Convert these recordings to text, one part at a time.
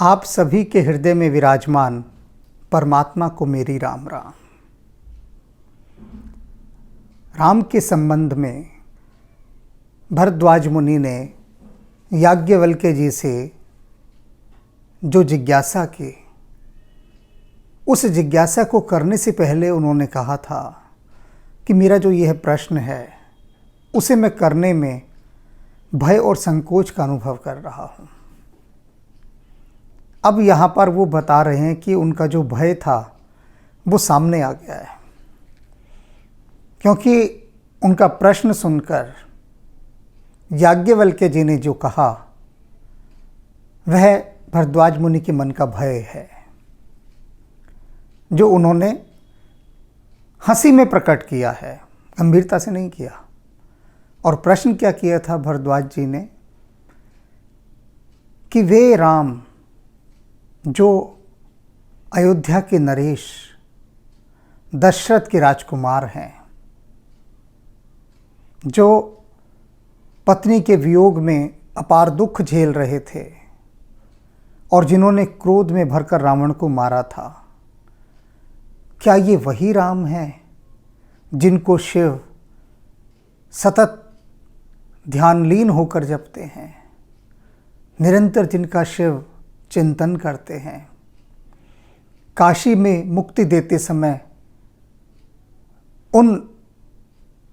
आप सभी के हृदय में विराजमान परमात्मा को मेरी राम राम। राम के संबंध में भरद्वाज मुनि ने याज्ञवल्क्य जी से जो जिज्ञासा की, उस जिज्ञासा को करने से पहले उन्होंने कहा था कि मेरा जो यह प्रश्न है उसे मैं करने में भय और संकोच का अनुभव कर रहा हूँ। अब यहाँ पर वो बता रहे हैं कि उनका जो भय था वो सामने आ गया है, क्योंकि उनका प्रश्न सुनकर याज्ञवल्क्य जी ने जो कहा वह भरद्वाज मुनि के मन का भय है, जो उन्होंने हंसी में प्रकट किया है, गंभीरता से नहीं किया। और प्रश्न क्या किया था भरद्वाज जी ने कि वे राम जो अयोध्या के नरेश दशरथ के राजकुमार हैं, जो पत्नी के वियोग में अपार दुख झेल रहे थे और जिन्होंने क्रोध में भरकर रावण को मारा था, क्या ये वही राम हैं जिनको शिव सतत ध्यानलीन होकर जपते हैं, निरंतर जिनका शिव चिंतन करते हैं? काशी में मुक्ति देते समय उन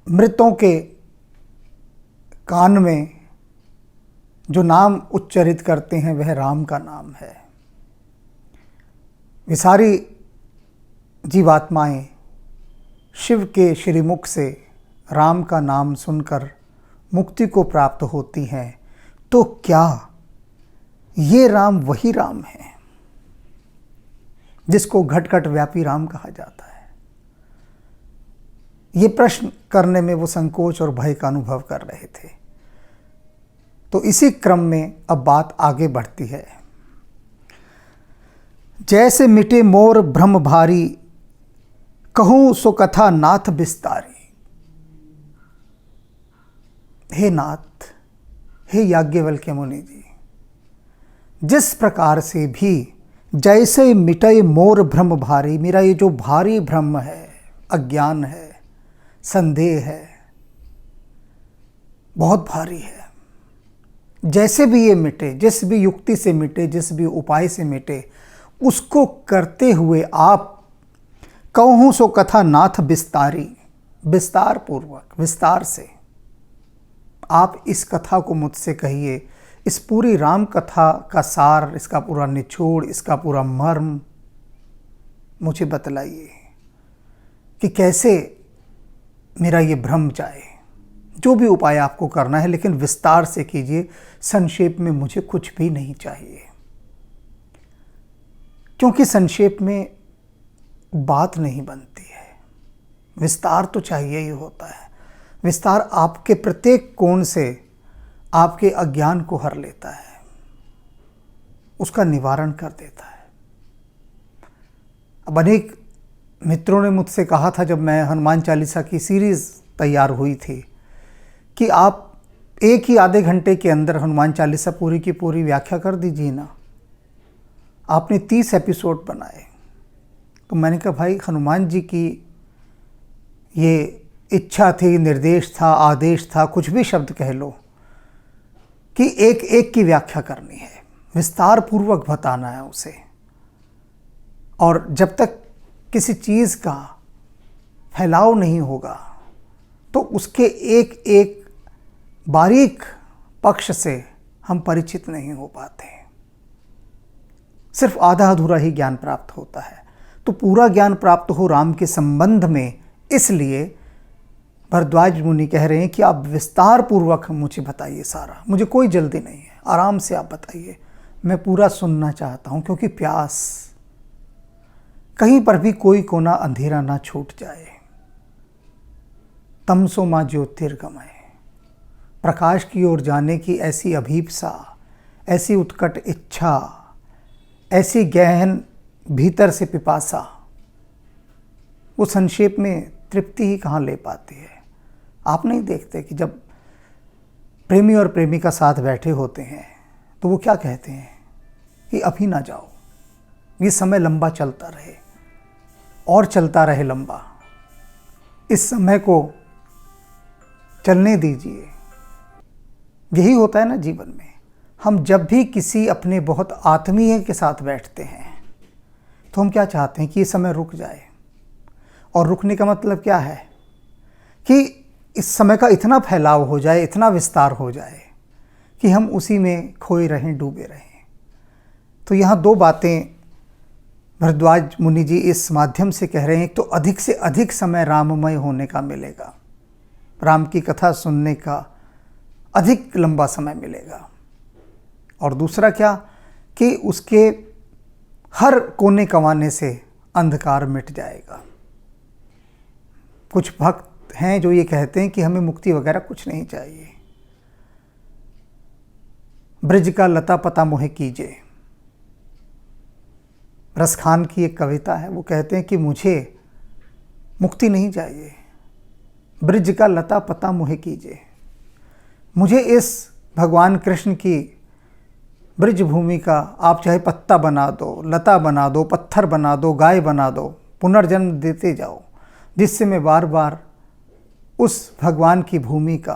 मृतों के कान में जो नाम उच्चारित करते हैं वह राम का नाम है। वे सारी जीवात्माएं शिव के श्रीमुख से राम का नाम सुनकर मुक्ति को प्राप्त होती हैं। तो क्या ये राम वही राम है जिसको घट घट व्यापी राम कहा जाता है? ये प्रश्न करने में वो संकोच और भय का अनुभव कर रहे थे। तो इसी क्रम में अब बात आगे बढ़ती है। जैसे मिटे मोर भ्रम भारी, कहूं सो कथा नाथ बिस्तारी। हे नाथ, हे याज्ञवल्क्य मुनि जी, जिस प्रकार से भी जैसे मिटे मोर भ्रम भारी, मेरा ये जो भारी भ्रम है, अज्ञान है, संदेह है, बहुत भारी है, जैसे भी ये मिटे, जिस भी युक्ति से मिटे, जिस भी उपाय से मिटे, उसको करते हुए आप कहूँ सो कथा नाथ विस्तारी, विस्तार पूर्वक, विस्तार से आप इस कथा को मुझसे कहिए। इस पूरी राम कथा का सार, इसका पूरा निचोड़, इसका पूरा मर्म मुझे बतलाइए कि कैसे मेरा ये भ्रम जाए। जो भी उपाय आपको करना है, लेकिन विस्तार से कीजिए, संक्षेप में मुझे कुछ भी नहीं चाहिए, क्योंकि संक्षेप में बात नहीं बनती है। विस्तार तो चाहिए ही होता है। विस्तार आपके प्रत्येक कोण से आपके अज्ञान को हर लेता है, उसका निवारण कर देता है। अब अनेक मित्रों ने मुझसे कहा था, जब मैं हनुमान चालीसा की सीरीज़ तैयार हुई थी, कि आप एक ही आधे घंटे के अंदर हनुमान चालीसा पूरी की पूरी व्याख्या कर दीजिए ना। आपने 30 एपिसोड बनाए। तो मैंने कहा भाई, हनुमान जी की ये इच्छा थी, निर्देश था, आदेश था, कुछ भी शब्द कह लो, कि एक एक की व्याख्या करनी है, विस्तार पूर्वक बताना है उसे। और जब तक किसी चीज़ का फैलाव नहीं होगा तो उसके एक एक बारीक पक्ष से हम परिचित नहीं हो पाते। सिर्फ आधा अधूरा ही ज्ञान प्राप्त होता है। तो पूरा ज्ञान प्राप्त हो राम के संबंध में, इसलिए भरद्वाज मुनि कह रहे हैं कि आप विस्तार पूर्वक मुझे बताइए सारा। मुझे कोई जल्दी नहीं है, आराम से आप बताइए, मैं पूरा सुनना चाहता हूँ, क्योंकि प्यास, कहीं पर भी कोई कोना अंधेरा ना छूट जाए। तमसो मां ज्योतिर्गमय, प्रकाश की ओर जाने की ऐसी अभीप्सा, ऐसी उत्कट इच्छा, ऐसी गहन भीतर से पिपासा, वो संक्षेप में तृप्ति ही कहाँ ले पाती है। आप नहीं देखते कि जब प्रेमी और प्रेमिका साथ बैठे होते हैं तो वो क्या कहते हैं कि अभी ना जाओ, ये समय लंबा चलता रहे और चलता रहे लंबा, इस समय को चलने दीजिए। यही होता है ना जीवन में। हम जब भी किसी अपने बहुत आत्मीय के साथ बैठते हैं तो हम क्या चाहते हैं कि ये समय रुक जाए। और रुकने का मतलब क्या है कि इस समय का इतना फैलाव हो जाए, इतना विस्तार हो जाए कि हम उसी में खोए रहें, डूबे रहें। तो यहाँ दो बातें भरद्वाज मुनि जी इस माध्यम से कह रहे हैं। तो अधिक से अधिक समय राममय होने का मिलेगा, राम की कथा सुनने का अधिक लंबा समय मिलेगा। और दूसरा क्या कि उसके हर कोने कवाने से अंधकार मिट जाएगा। कुछ भक्त हैं जो ये कहते हैं कि हमें मुक्ति वगैरह कुछ नहीं चाहिए, ब्रज का लता पता मोहे कीजिए। रसखान की एक कविता है, वो कहते हैं कि मुझे मुक्ति नहीं चाहिए, ब्रज का लता पता मोहे कीजिए। मुझे इस भगवान कृष्ण की ब्रज भूमि का आप चाहे पत्ता बना दो, लता बना दो, पत्थर बना दो, गाय बना दो, पुनर्जन्म देते जाओ, जिससे मैं बार बार उस भगवान की भूमि का,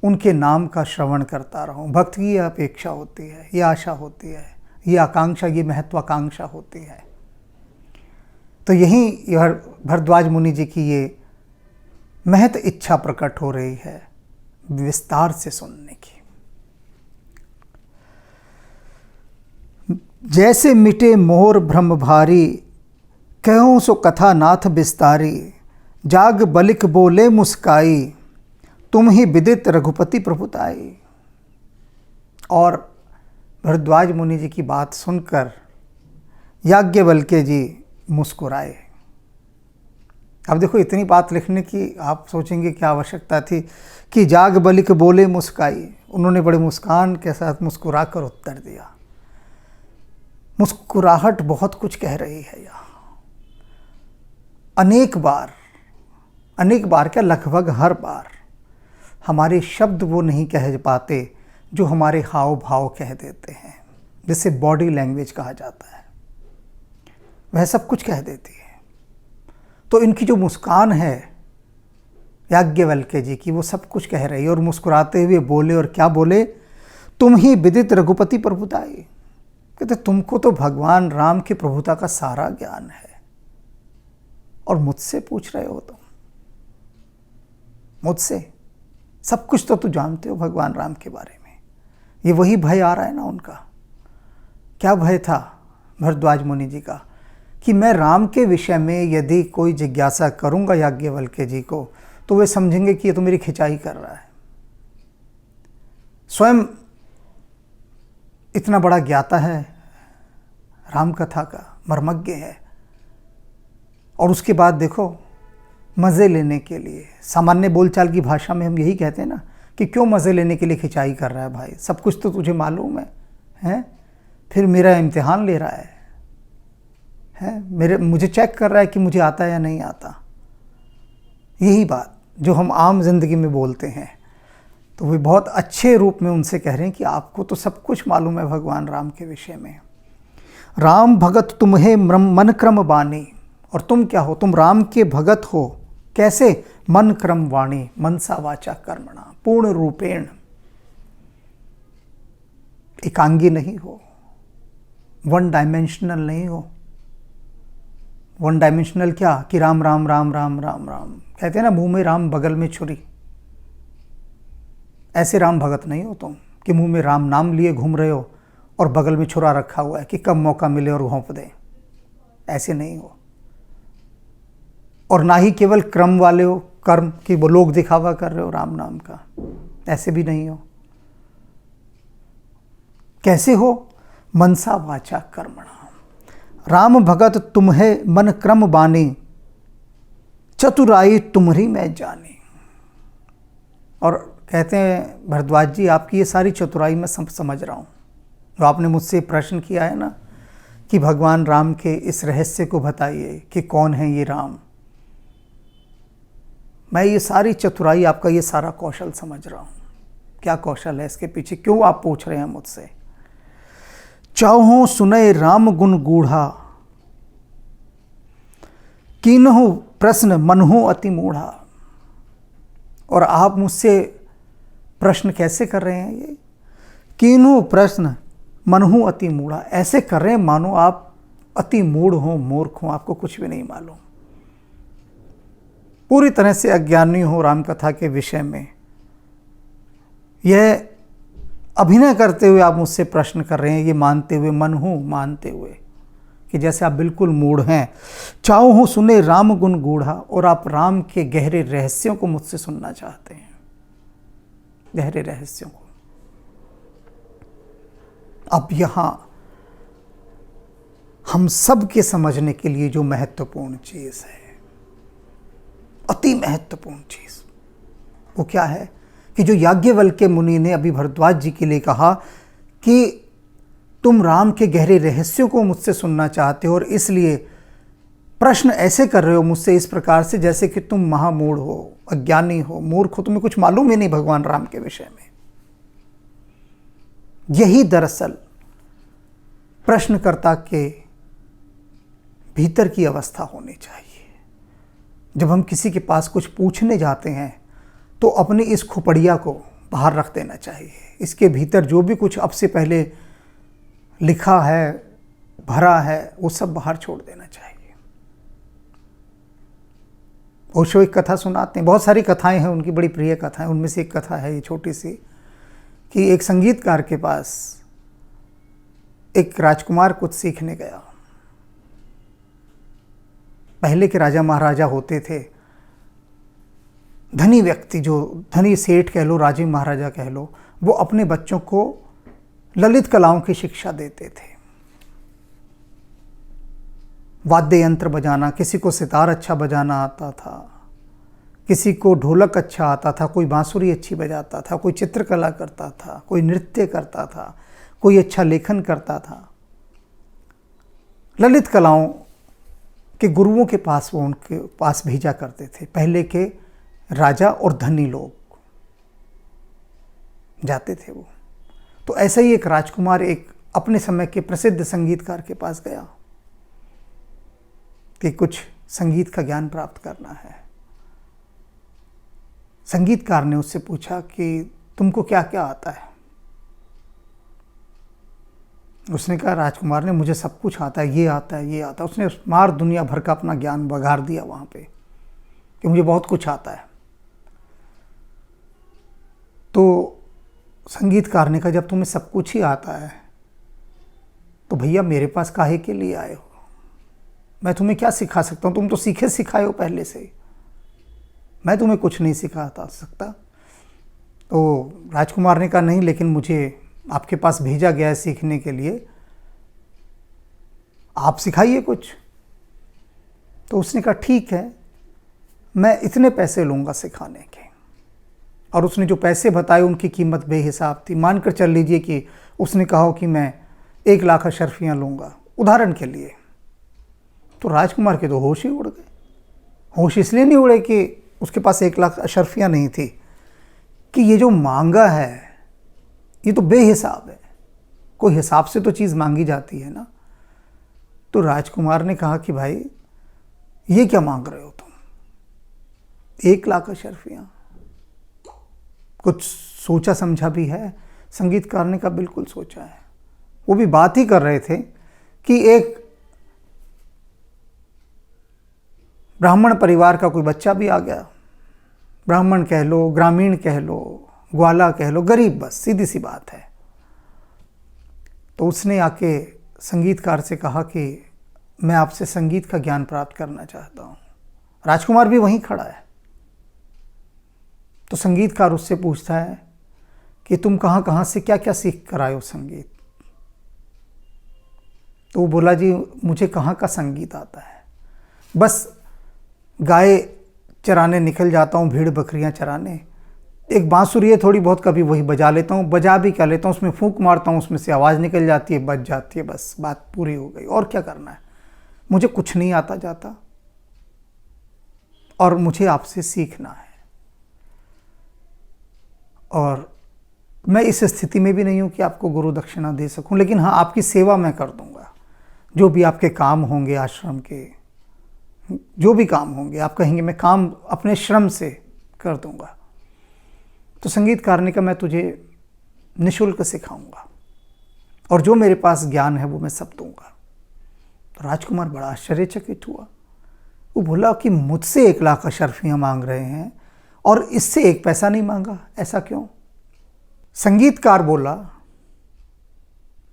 उनके नाम का श्रवण करता रहूं। भक्त की यह अपेक्षा होती है, यह आशा होती है, ये आकांक्षा, ये महत्वाकांक्षा होती है। तो यही भरद्वाज मुनि जी की ये महत इच्छा प्रकट हो रही है विस्तार से सुनने की। जैसे मिटे मोर भ्रम भारी, कहूँ सो कथा नाथ बिस्तारी, जाग बलिक बोले मुस्काई, तुम ही विदित रघुपति प्रभुताई। और भरद्वाज मुनि जी की बात सुनकर याज्ञवल्क्य जी मुस्कुराए। अब देखो, इतनी बात लिखने की आप सोचेंगे क्या आवश्यकता थी कि जाग बलिक बोले मुस्काई। उन्होंने बड़े मुस्कान के साथ मुस्कुरा कर उत्तर दिया। मुस्कुराहट बहुत कुछ कह रही है यहाँ। अनेक बार क्या, लगभग हर बार हमारे शब्द वो नहीं कह पाते जो हमारे हाव भाव कह देते हैं, जिसे बॉडी लैंग्वेज कहा जाता है, वह सब कुछ कह देती है। तो इनकी जो मुस्कान है याज्ञवल्क्य जी की, वो सब कुछ कह रही है। और मुस्कुराते हुए बोले, और क्या बोले, तुम ही विदित रघुपति प्रभुताई। कहते तुमको तो भगवान राम की प्रभुता का सारा ज्ञान है और मुझसे पूछ रहे हो तुम, मुझसे सब कुछ तो जानते हो भगवान राम के बारे में। ये वही भय आ रहा है ना उनका। क्या भय था भरद्वाज मुनि जी का कि मैं राम के विषय में यदि कोई जिज्ञासा करूंगा याज्ञवल्क्य जी को, तो वे समझेंगे कि ये तो मेरी खिंचाई कर रहा है। स्वयं इतना बड़ा ज्ञाता है राम कथा का, मर्मज्ञ है, और उसके बाद देखो मज़े लेने के लिए, सामान्य बोलचाल की भाषा में हम यही कहते हैं ना कि क्यों मज़े लेने के लिए खिंचाई कर रहा है भाई, सब कुछ तो तुझे मालूम है, हैं? फिर मेरा इम्तिहान ले रहा है, मुझे चेक कर रहा है कि मुझे आता है या नहीं आता। यही बात जो हम आम जिंदगी में बोलते हैं, तो वे बहुत अच्छे रूप में उनसे कह रहे हैं कि आपको तो सब कुछ मालूम है भगवान राम के विषय में। राम भगत तुम्हें मन क्रम बानी, और तुम क्या हो, तुम राम के भगत हो। कैसे? मन क्रम वाणी, मनसा वाचा कर्मणा, पूर्ण रूपेण। एकांगी नहीं हो, वन डायमेंशनल नहीं हो। वन डायमेंशनल क्या कि राम राम राम राम राम राम कहते हैं ना, मुंह में राम बगल में छुरी। ऐसे राम भगत नहीं हो तुम कि मुंह में राम नाम लिए घूम रहे हो और बगल में छुरा रखा हुआ है कि कब मौका मिले और घोंप दे। ऐसे नहीं हो। और ना ही केवल क्रम वाले हो, कर्म की वो लोग दिखावा कर रहे हो राम नाम का, ऐसे भी नहीं हो। कैसे हो? मनसा वाचा कर्मणा। राम भगत तुम्हें मन क्रम बानी, चतुराई तुम्हारी मैं जानी। और कहते हैं भरद्वाज जी, आपकी ये सारी चतुराई मैं समझ रहा हूँ। जो आपने मुझसे प्रश्न किया है ना कि भगवान राम के इस रहस्य को बताइए कि कौन है ये राम, मैं ये सारी चतुराई, आपका ये सारा कौशल समझ रहा हूँ। क्या कौशल है इसके पीछे, क्यों आप पूछ रहे हैं मुझसे? चाहो सुनय राम गुण गूढ़ा, कीन्हु प्रश्न मनहु अति मूढ़ा। और आप मुझसे प्रश्न कैसे कर रहे हैं? ये कीन्हु प्रश्न मनहु अति मूढ़ा, ऐसे कर रहे हैं मानो आप अति मूढ़ हो, मूर्ख हो, आपको कुछ भी नहीं मालूम, पूरी तरह से अज्ञानी हो रामकथा के विषय में। यह अभिनय करते हुए आप मुझसे प्रश्न कर रहे हैं, ये मानते हुए, मनहु मानते हुए कि जैसे आप बिल्कुल मूढ़ हैं। चाहो सुने राम गुण गूढ़ा, और आप राम के गहरे रहस्यों को मुझसे सुनना चाहते हैं, गहरे रहस्यों को। अब यहां हम सब के समझने के लिए जो महत्वपूर्ण चीज है, अति महत्वपूर्ण चीज, वो क्या है कि जो याज्ञवल्क्य मुनि ने अभी भरद्वाज जी के लिए कहा कि तुम राम के गहरे रहस्यों को मुझसे सुनना चाहते हो और इसलिए प्रश्न ऐसे कर रहे हो मुझसे इस प्रकार से जैसे कि तुम महामूढ़ हो, अज्ञानी हो, मूर्ख हो, तुम्हें कुछ मालूम ही नहीं भगवान राम के विषय में। यही दरअसल प्रश्नकर्ता के भीतर की अवस्था होनी चाहिए। जब हम किसी के पास कुछ पूछने जाते हैं तो अपनी इस खुपड़िया को बाहर रख देना चाहिए। इसके भीतर जो भी कुछ अब से पहले लिखा है, भरा है, वो सब बाहर छोड़ देना चाहिए। ओशो एक कथा सुनाते हैं, बहुत सारी कथाएं हैं उनकी, बड़ी प्रिय कथाएं, उनमें से एक कथा है ये छोटी सी, कि एक संगीतकार के पास एक राजकुमार कुछ सीखने गया। पहले के राजा महाराजा होते थे, धनी व्यक्ति, जो धनी सेठ कह लो, राजा महाराजा कह लो, वो अपने बच्चों को ललित कलाओं की शिक्षा देते थे। वाद्य यंत्र बजाना, किसी को सितार अच्छा बजाना आता था, किसी को ढोलक अच्छा आता था, कोई बांसुरी अच्छी बजाता था, कोई चित्रकला करता था, कोई नृत्य करता था, कोई अच्छा लेखन करता था। ललित कलाओं के गुरुओं के पास वो उनके पास भेजा करते थे। पहले के राजा और धनी लोग जाते थे वो। तो ऐसा ही एक राजकुमार एक अपने समय के प्रसिद्ध संगीतकार के पास गया कि कुछ संगीत का ज्ञान प्राप्त करना है। संगीतकार ने उससे पूछा कि तुमको क्या क्या आता है? उसने कहा, राजकुमार ने, मुझे सब कुछ आता है, ये आता है, ये आता है। उसने मार दुनिया भर का अपना ज्ञान बघार दिया वहाँ पे कि मुझे बहुत कुछ आता है। तो संगीतकार ने कहा, जब तुम्हें सब कुछ ही आता है तो भैया मेरे पास काहे के लिए आए हो? मैं तुम्हें क्या सिखा सकता हूँ? तुम तो सीखे सिखाए हो पहले से, मैं तुम्हें कुछ नहीं सिखा सकता। तो राजकुमार ने कहा, नहीं, लेकिन मुझे आपके पास भेजा गया है सीखने के लिए, आप सिखाइए कुछ। तो उसने कहा, ठीक है, मैं इतने पैसे लूँगा सिखाने के। और उसने जो पैसे बताए उनकी कीमत बेहिसाब थी। मानकर चल लीजिए कि उसने कहा हो कि मैं 1 लाख अशर्फियाँ लूँगा, उदाहरण के लिए। तो राजकुमार के तो होश ही उड़ गए। होश इसलिए नहीं उड़े कि उसके पास 1 लाख अशर्फियाँ नहीं थी, कि ये जो मांगा है ये तो बेहिसाब है, कोई हिसाब से तो चीज़ मांगी जाती है ना। तो राजकुमार ने कहा कि भाई ये क्या मांग रहे हो तुम? 1 लाख अशर्फियाँ? कुछ सोचा समझा भी है? संगीतकार ने कहा, बिल्कुल सोचा है। वो भी बात ही कर रहे थे कि एक ब्राह्मण परिवार का कोई बच्चा भी आ गया। ब्राह्मण कह लो, ग्रामीण कह लो, ग्वाला कह लो, गरीब, बस सीधी सी बात है। तो उसने आके संगीतकार से कहा कि मैं आपसे संगीत का ज्ञान प्राप्त करना चाहता हूँ। राजकुमार भी वहीं खड़ा है। तो संगीतकार उससे पूछता है कि तुम कहाँ कहाँ से क्या क्या सीख कर आए हो संगीत? तो वो बोला, जी मुझे कहाँ का संगीत आता है, बस गाय चराने निकल जाता हूँ, भेड़ बकरियाँ चराने, एक बांसुरी है थोड़ी बहुत, कभी वही बजा लेता हूँ, बजा भी क्या लेता हूँ, उसमें फूंक मारता हूँ, उसमें से आवाज़ निकल जाती है, बज जाती है, बस बात पूरी हो गई। और क्या करना है? मुझे कुछ नहीं आता जाता और मुझे आपसे सीखना है। और मैं इस स्थिति में भी नहीं हूँ कि आपको गुरु दक्षिणा दे सकूँ, लेकिन हाँ, आपकी सेवा मैं कर दूँगा। जो भी आपके काम होंगे आश्रम के, जो भी काम होंगे आप कहेंगे मैं काम अपने श्रम से कर दूँगा। तो संगीतकारणी का मैं तुझे निःशुल्क सिखाऊंगा और जो मेरे पास ज्ञान है वो मैं सब दूंगा। तो राजकुमार बड़ा आश्चर्यचकित हुआ। वो बोला कि मुझसे 1 लाख अशर्फियाँ मांग रहे हैं और इससे 1 पैसा नहीं मांगा, ऐसा क्यों? संगीतकार बोला,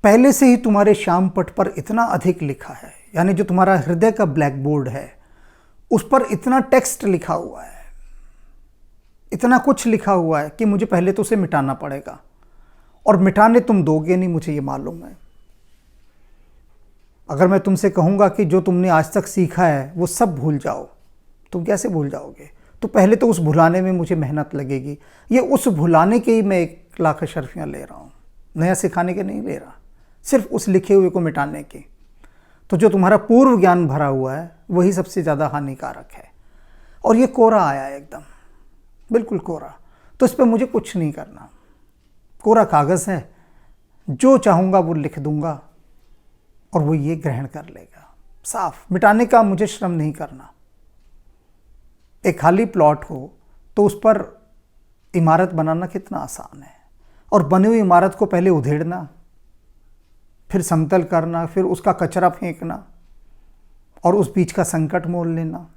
पहले से ही तुम्हारे श्याम पट पर इतना अधिक लिखा है, यानी जो तुम्हारा हृदय का ब्लैक बोर्ड है उस पर इतना टेक्स्ट लिखा हुआ है, इतना कुछ लिखा हुआ है कि मुझे पहले तो उसे मिटाना पड़ेगा, और मिटाने तुम दोगे नहीं, मुझे ये मालूम है। अगर मैं तुमसे कहूँगा कि जो तुमने आज तक सीखा है वो सब भूल जाओ, तुम कैसे भूल जाओगे? तो पहले तो उस भुलाने में मुझे मेहनत लगेगी। ये उस भुलाने के ही मैं 1 लाख अशर्फियाँ ले रहा हूँ, नया सिखाने के नहीं ले रहा, सिर्फ उस लिखे हुए को मिटाने की। तो जो तुम्हारा पूर्व ज्ञान भरा हुआ है वही सबसे ज़्यादा हानिकारक है। और ये कोरा आया एकदम, बिल्कुल कोरा। तो इस पर मुझे कुछ नहीं करना, कोरा कागज़ है, जो चाहूँगा वो लिख दूँगा और वो ये ग्रहण कर लेगा। साफ, मिटाने का मुझे श्रम नहीं करना। एक खाली प्लॉट हो तो उस पर इमारत बनाना कितना आसान है, और बनी हुई इमारत को पहले उधेड़ना, फिर समतल करना, फिर उसका कचरा फेंकना और उस बीच का संकट मोल लेना,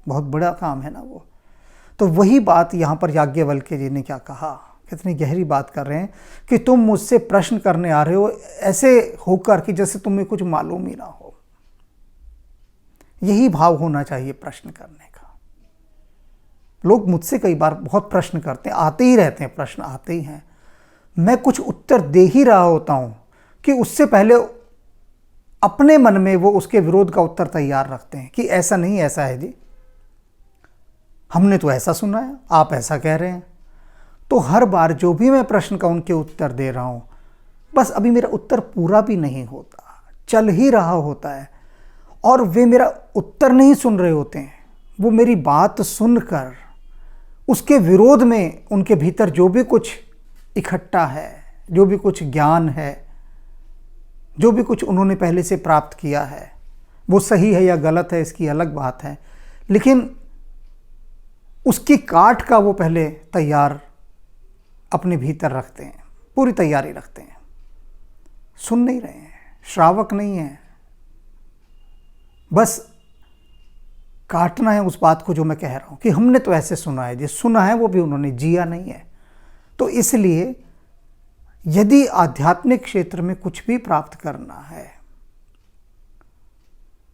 बहुत बड़ा काम है ना वो। तो वही बात यहाँ पर याज्ञवल्क्य जी ने क्या कहा, कितनी गहरी बात कर रहे हैं कि तुम मुझसे प्रश्न करने आ रहे हो ऐसे होकर कि जैसे तुम्हें कुछ मालूम ही ना हो। यही भाव होना चाहिए प्रश्न करने का। लोग मुझसे कई बार बहुत प्रश्न करते हैं, आते ही रहते हैं, प्रश्न आते ही हैं, मैं कुछ उत्तर दे ही रहा होता हूं कि उससे पहले अपने मन में वो उसके विरोध का उत्तर तैयार रखते हैं कि ऐसा नहीं, ऐसा है जी, हमने तो ऐसा सुना है, आप ऐसा कह रहे हैं। तो हर बार जो भी मैं प्रश्न का उनके उत्तर दे रहा हूं, बस अभी मेरा उत्तर पूरा भी नहीं होता, चल ही रहा होता है, और वे मेरा उत्तर नहीं सुन रहे होते हैं, वो मेरी बात सुनकर उसके विरोध में उनके भीतर जो भी कुछ इकट्ठा है, जो भी कुछ ज्ञान है, जो भी कुछ उन्होंने पहले से प्राप्त किया है, वो सही है या गलत है इसकी अलग बात है, लेकिन उसकी काट का वो पहले तैयार अपने भीतर रखते हैं, पूरी तैयारी रखते हैं। सुन नहीं रहे हैं, श्रावक नहीं है, बस काटना है उस बात को जो मैं कह रहा हूं कि हमने तो ऐसे सुना है, जिस सुना है वो भी उन्होंने जिया नहीं है। तो इसलिए यदि आध्यात्मिक क्षेत्र में कुछ भी प्राप्त करना है,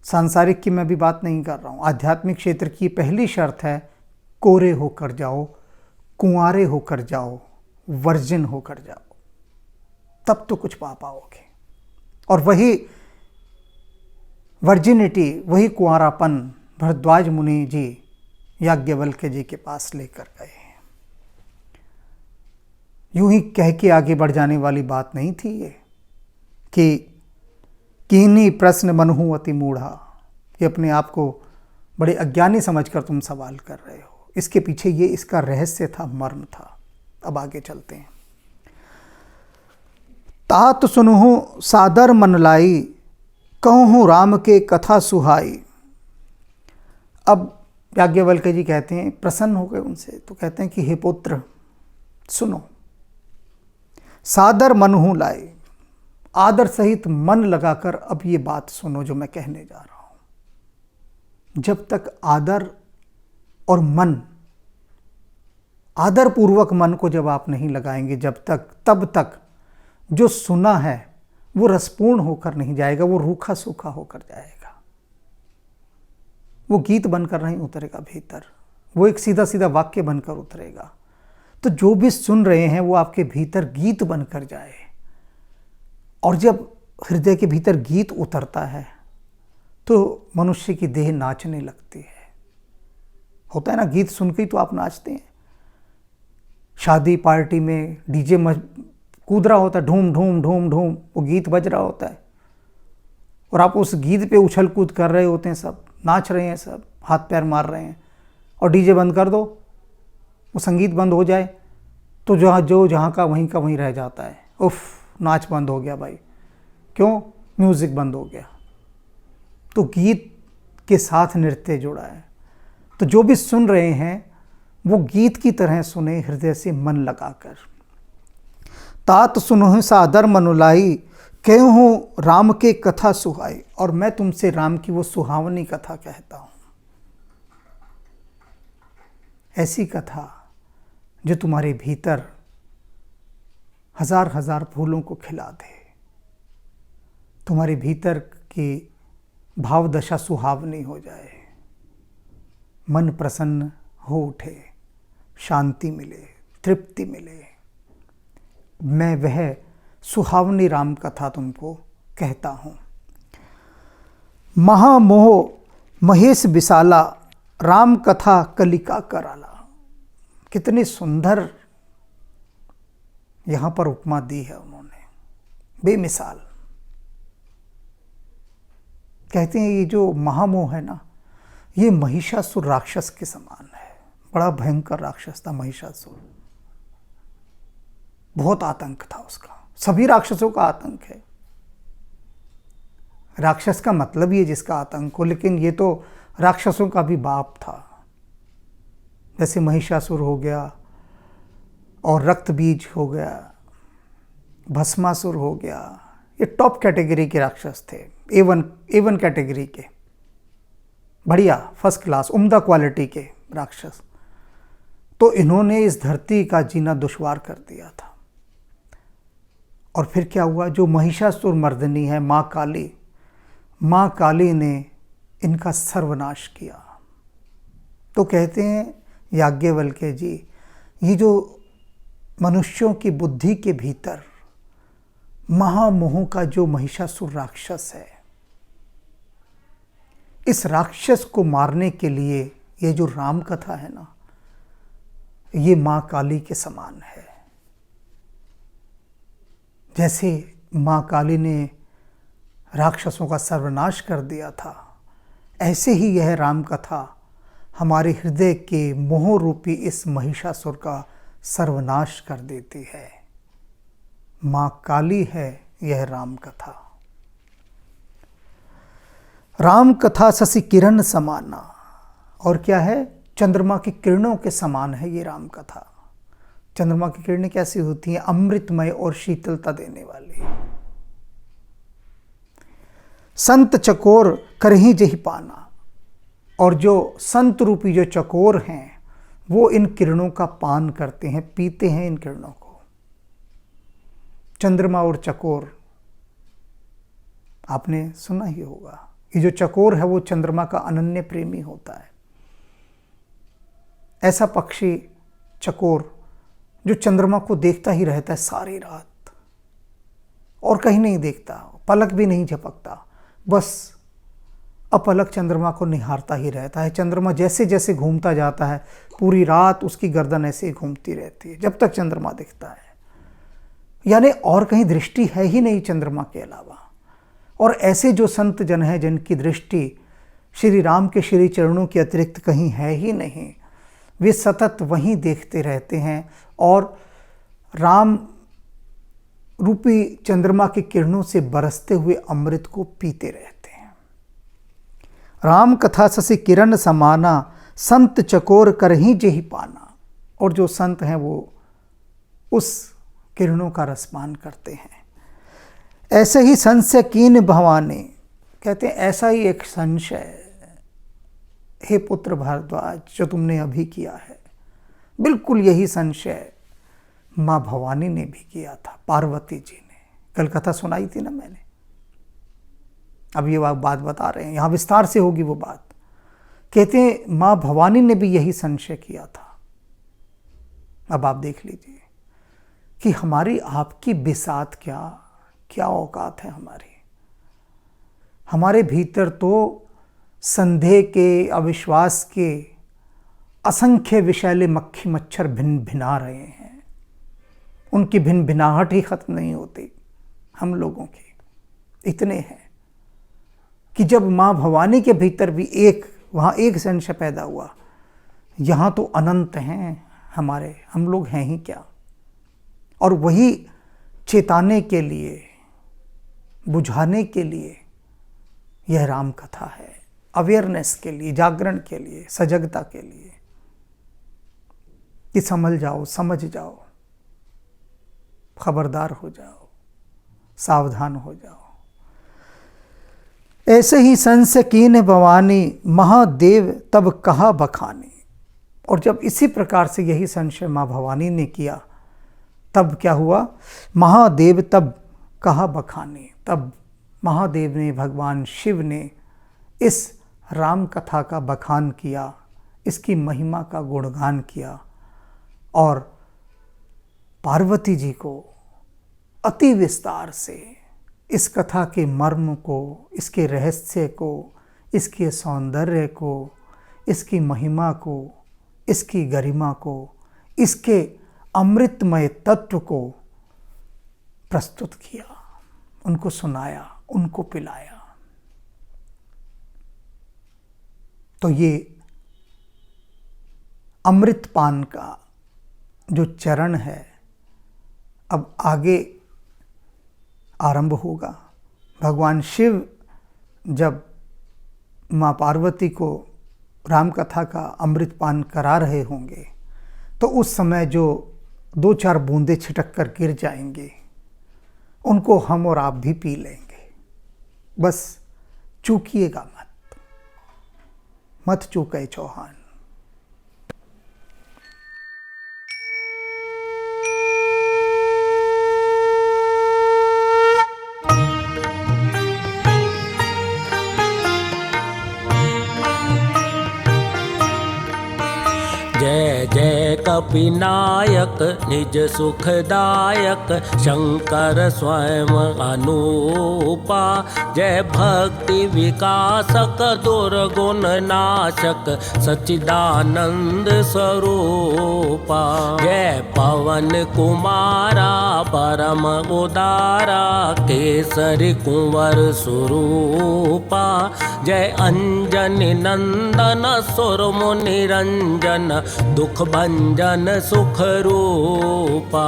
सांसारिक की मैं भी बात नहीं कर रहा हूं, आध्यात्मिक क्षेत्र की पहली शर्त है कोरे होकर जाओ, कुंवारे होकर जाओ, वर्जिन होकर जाओ, तब तो कुछ पा पाओगे। और वही वर्जिनिटी, वही कुंवारापन भरद्वाज मुनि जी याज्ञवल्क्य जी के पास लेकर गए। यूं ही कह के आगे बढ़ जाने वाली बात नहीं थी ये कि कीनी प्रश्न मनहु अति मूढ़ा, कि अपने आप को बड़े अज्ञानी समझकर तुम सवाल कर रहे हो। इसके पीछे ये इसका रहस्य था, मर्म था। अब आगे चलते हैं। तात सुनहु सादर मन लाई, कहूँ राम के कथा सुहाई। अब याज्ञवल्क्य जी कहते हैं, प्रसन्न हो गए उनसे, तो कहते हैं कि हे पुत्र सुनो, सादर मनहु लाई, आदर सहित मन लगाकर अब ये बात सुनो जो मैं कहने जा रहा हूं। जब तक आदर और मन, आदर पूर्वक मन को जब आप नहीं लगाएंगे जब तक, तब तक जो सुना है वो रसपूर्ण होकर नहीं जाएगा, वो रूखा सूखा होकर जाएगा, वो गीत बनकर नहीं उतरेगा भीतर, वो एक सीधा सीधा वाक्य बनकर उतरेगा। तो जो भी सुन रहे हैं वो आपके भीतर गीत बनकर जाए, और जब हृदय के भीतर गीत उतरता है तो मनुष्य की देह नाचने लगती है। होता है ना, गीत सुन के ही तो आप नाचते हैं। शादी पार्टी में डीजे कूद रहा होता है, ढूम ढूम ढूम ढूम, वो गीत बज रहा होता है और आप उस गीत पे उछल कूद कर रहे होते हैं, सब नाच रहे हैं, सब हाथ पैर मार रहे हैं, और डीजे बंद कर दो, वो संगीत बंद हो जाए तो जहाँ का वहीं रह जाता है। उफ, नाच बंद हो गया भाई, क्यों? म्यूज़िक बंद हो गया। तो गीत के साथ नृत्य जुड़ा है। तो जो भी सुन रहे हैं वो गीत की तरह सुने, हृदय से मन लगाकर। तात सुनहु सादर मनुलाई, कहूँ राम के कथा सुहाई। और मैं तुमसे राम की वो सुहावनी कथा कहता हूँ, ऐसी कथा जो तुम्हारे भीतर हजार हजार फूलों को खिला दे, तुम्हारे भीतर की भाव दशा सुहावनी हो जाए, मन प्रसन्न हो उठे, शांति मिले, तृप्ति मिले। मैं वह सुहावनी राम कथा तुमको कहता हूँ। महामोह महेश विशाला, राम कथा कलिका कराला। कितनी सुंदर यहाँ पर उपमा दी है उन्होंने, बेमिसाल। कहते हैं ये जो महामोह है ना, ये महिषासुर राक्षस के समान है। बड़ा भयंकर राक्षस था महिषासुर, बहुत आतंक था उसका। सभी राक्षसों का आतंक है, राक्षस का मतलब ही है जिसका आतंक हो, लेकिन ये तो राक्षसों का भी बाप था। जैसे महिषासुर हो गया, और रक्तबीज हो गया, भस्मासुर हो गया, ये टॉप कैटेगरी के राक्षस थे, A1 कैटेगरी के, बढ़िया फर्स्ट क्लास उम्दा क्वालिटी के राक्षस। तो इन्होंने इस धरती का जीना दुश्वार कर दिया था। और फिर क्या हुआ? जो महिषासुर मर्दिनी है माँ काली ने इनका सर्वनाश किया। तो कहते हैं याज्ञवल्क्य जी, ये जो मनुष्यों की बुद्धि के भीतर महामोह का जो महिषासुर राक्षस है, इस राक्षस को मारने के लिए ये जो राम कथा है ना, ये माँ काली के समान है। जैसे माँ काली ने राक्षसों का सर्वनाश कर दिया था, ऐसे ही यह राम कथा हमारे हृदय के मोह रूपी इस महिषासुर का सर्वनाश कर देती है। माँ काली है यह राम कथा। राम कथा शशि किरण समाना, और क्या है? चंद्रमा की किरणों के समान है ये राम कथा। चंद्रमा की किरणें कैसी होती हैं? अमृतमय और शीतलता देने वाली। संत चकोर करही जही पाना, और जो संत रूपी जो चकोर हैं वो इन किरणों का पान करते हैं, पीते हैं इन किरणों को। चंद्रमा और चकोर आपने सुना ही होगा। ये जो चकोर है वो चंद्रमा का अनन्य प्रेमी होता है। ऐसा पक्षी चकोर जो चंद्रमा को देखता ही रहता है सारी रात, और कहीं नहीं देखता, पलक भी नहीं झपकता, बस अपलक चंद्रमा को निहारता ही रहता है। चंद्रमा जैसे जैसे घूमता जाता है, पूरी रात उसकी गर्दन ऐसे ही घूमती रहती है जब तक चंद्रमा दिखता है। यानी और कहीं दृष्टि है ही नहीं चंद्रमा के अलावा। और ऐसे जो संत जन हैं जिनकी दृष्टि श्री राम के श्री चरणों के अतिरिक्त कहीं है ही नहीं, वे सतत वहीं देखते रहते हैं और राम रूपी चंद्रमा की किरणों से बरसते हुए अमृत को पीते रहते हैं। राम कथा शशि किरण समाना, संत चकोर करही जेहि पाना। और जो संत हैं वो उस किरणों का रसपान करते हैं। ऐसे ही संशय कीन भवानी, कहते हैं ऐसा ही एक संशय हे पुत्र भारद्वाज जो तुमने अभी किया है, बिल्कुल यही संशय माँ भवानी ने भी किया था, पार्वती जी ने। कल कथा सुनाई थी ना मैंने, अब ये बात बता रहे हैं, यहाँ विस्तार से होगी वो बात। कहते हैं माँ भवानी ने भी यही संशय किया था। अब आप देख लीजिए कि हमारी आपकी बिसात क्या औकात है हमारी। हमारे भीतर तो संदेह के, अविश्वास के असंख्य विषैले मक्खी मच्छर भिन भिना रहे हैं। उनकी भिन भिनाहट ही खत्म नहीं होती हम लोगों की। इतने हैं कि जब माँ भवानी के भीतर भी वहाँ एक संशय पैदा हुआ, यहाँ तो अनंत हैं हमारे, हम लोग हैं ही क्या। और वही चेताने के लिए, बुझाने के लिए यह राम कथा है, अवेयरनेस के लिए, जागरण के लिए, सजगता के लिए, कि संभल जाओ, समझ जाओ, खबरदार हो जाओ, सावधान हो जाओ। ऐसे ही संस कीन भवानी, महादेव तब कहा बखानी। और जब इसी प्रकार से यही संशय माँ भवानी ने किया, तब क्या हुआ? महादेव तब कहा बखानी। तब महादेव ने, भगवान शिव ने इस राम कथा का बखान किया, इसकी महिमा का गुणगान किया और पार्वती जी को अति विस्तार से इस कथा के मर्म को, इसके रहस्य को, इसके सौंदर्य को, इसकी महिमा को, इसकी गरिमा को, इसके अमृतमय तत्व को प्रस्तुत किया, उनको सुनाया, उनको पिलाया। तो ये अमृतपान का जो चरण है अब आगे आरंभ होगा। भगवान शिव जब माँ पार्वती को राम कथा का अमृतपान करा रहे होंगे, तो उस समय जो 2-4 बूंदे छिटक कर गिर जाएंगे, उनको हम और आप भी पी लेंगे। बस चूकिएगा मत चूके चौहान। जय जय कपिनायक निज सुखदायक, शंकर स्वयं अनूपा। जय भक्ति विकासक दुर्गुण नाशक, सच्चिदानंद स्वरूपा। जय पवन कुमारा परम उदारा, केसरी कुंवर स्वरूपा। जय अंजनी नंदन सुर मुनि रंजन, दुख भंजन सुख रूपा।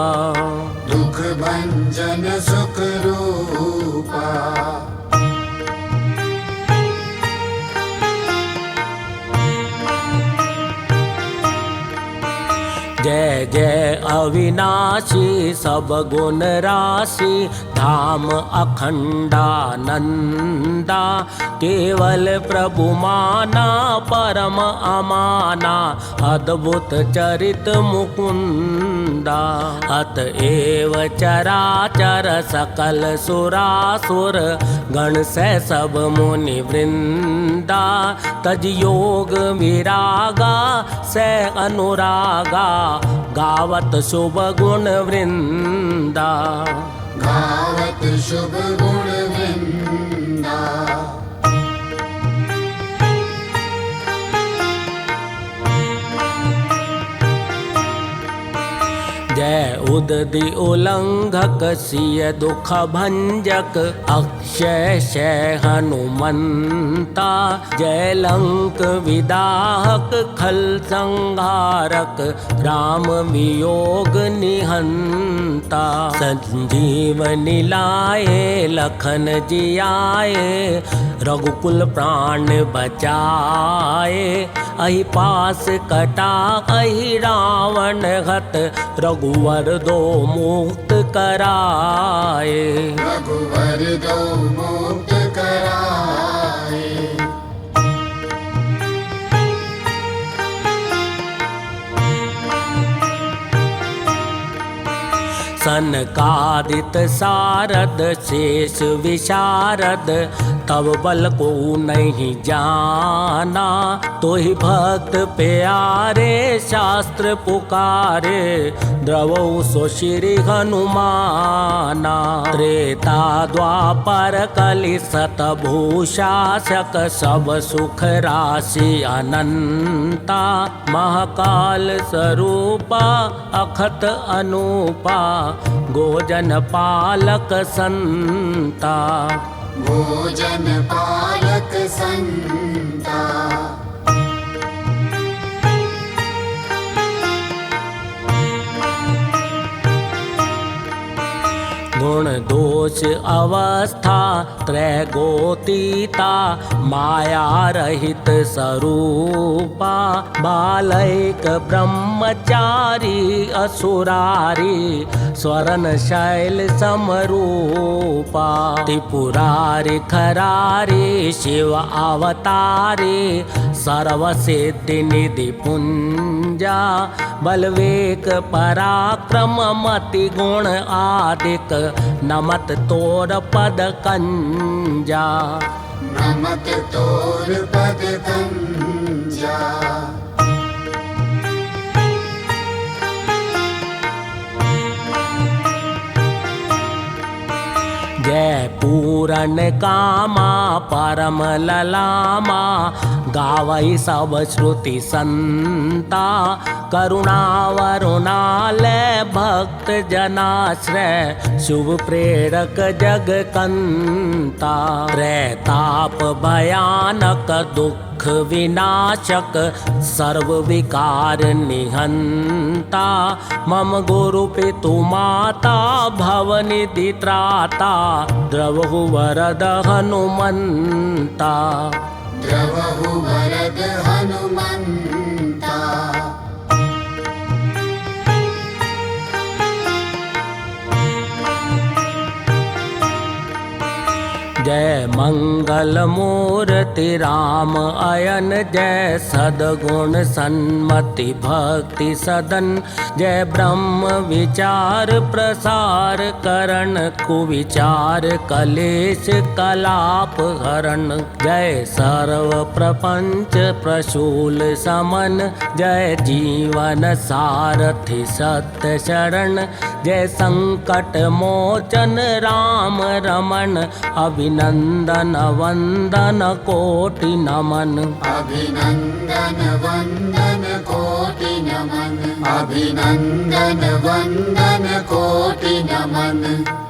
दुख भंजन सुख रूपा। जय जय अविनाशी सब गुण राशि, धाम अखंडानंदा। केवल प्रभु माना परम अमाना, अद्भुत चरित मुकुंदा। अतएव चराचर सकल सुरासुर, गण से सब मुनि वृंदा। तज योग विरागा से अनुरागा, गावत शुभ गुण वृंदा। गावत शुभ गुण वृंदा। जय उदधि उल्लंघक सिय दुख भंजक, अक्षय शय हनुमंता। जय लंक विदाहक खल संहारक, राम वियोग निहंता। संजीवनी लाए लखन जियाए, रघुकुल प्राण बचाए। अहि पास कटा अहि रावण हत, रघुवर दो मुक्त कराए। रघुवर दो मुक्त कराए। सनकादित सारद शेष विशारद, तब बल को नहीं जाना। तो ही भक्त प्यारे शास्त्र पुकारे, द्रवौ सो श्री हनुमाना। त्रेता द्वापर कलि सतभूषाशक, सब सुख राशि अनंता। महाकाल स्वरूपा अखत अनूपा, गोजन पालक संता। भोजन पालक संता। गुण दोष अवस्था त्रैगोतीता माया रहित स्वरूपा बालैक ब्रह्मचारी असुरारी स्वरण शैल समरूपा त्रिपुरारी खरारी शिव अवतारी सर्वसिद्धि निधि पुंजा बलवेक पराक्रम मति गुण आदिक नमत तोर पद कंजा नमत तोर पद कंजा। जय पूरन कामा परम ललामा गावई सब श्रुति संता करुणा वरुणालय भक्त जनाश्रय शुभ प्रेरक जग कंता त्रैताप भयानक दुख विनाशक सर्व विकार निहंता मम गुरु पितु माता भवनिधि त्राता द्रवहु वरद हनुमंता द्रवहु वरद हनुमंता। जय मंगल मूर्ति राम अयन जय सद्गुण सन्मति भक्ति सदन जय ब्रह्म विचार प्रसार करण कुविचार कलेश कलाप हरण जय सर्व प्रपंच प्रशूल समन जय जीवन सारथि सत्य शरण जय संकट मोचन राम रमण अभिनंदन वंदन कोटि नमन अभिनंदन वंदन कोटि नमन अभिनंदन वंदन कोटि नमन।